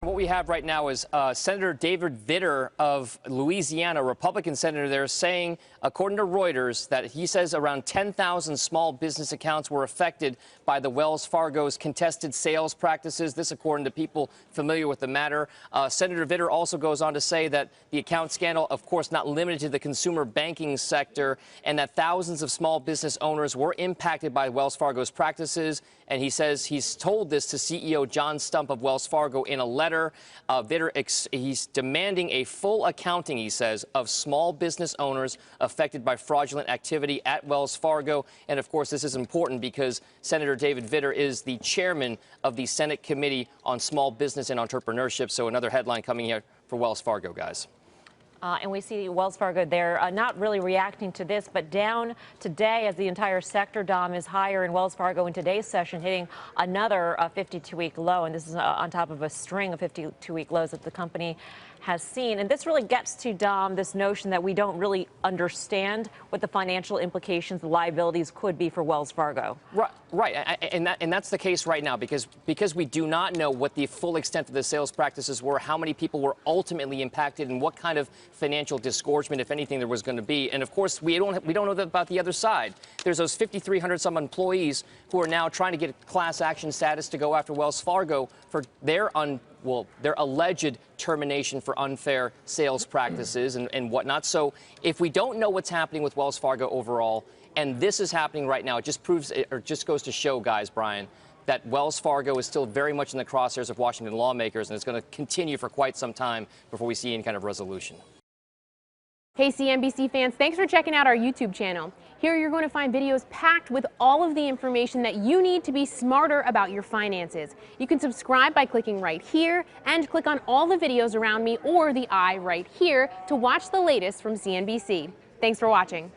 What we have right now is Senator David Vitter of Louisiana, Republican senator there, saying, according to Reuters, that he says around 10,000 small business accounts were affected by the Wells Fargo's contested sales practices. This, according to people familiar with the matter. Senator Vitter also goes on to say that the account scandal, of course, not limited to the consumer banking sector, and that thousands of small business owners were impacted by Wells Fargo's practices. And he says he's told this to CEO John Stump of Wells Fargo in a letter. He's demanding a full accounting, he says, of small business owners affected by fraudulent activity at Wells Fargo. And, of course, this is important because Senator David Vitter is the chairman of the Senate Committee on Small Business and Entrepreneurship. So another headline coming here for Wells Fargo, guys. And we see Wells Fargo there not really reacting to this, but down today as the entire sector, Dom, is higher in Wells Fargo in today's session, hitting another 52-week low. And this is on top of a string of 52-week lows that the company has seen. And this really gets to, Dom, this notion that we don't really understand what the financial implications, the liabilities could be for Wells Fargo. Right. And that's the case right now because we do not know what the full extent of the sales practices were, how many people were ultimately impacted, and what kind of financial disgorgement, if anything, there was going to be. And of course, we don't know about the other side. There's those 5,300 some employees who are now trying to get class action status to go after Wells Fargo for their alleged termination for unfair sales practices and whatnot. So if we don't know what's happening with Wells Fargo overall, and this is happening right now, it just proves, or just goes to show, guys, Brian, that Wells Fargo is still very much in the crosshairs of Washington lawmakers, and it's going to continue for quite some time before we see any kind of resolution. Hey, CNBC fans, thanks for checking out our YouTube channel. Here you're going to find videos packed with all of the information that you need to be smarter about your finances. You can subscribe by clicking right here and click on all the videos around me or the eye right here to watch the latest from CNBC. Thanks for watching.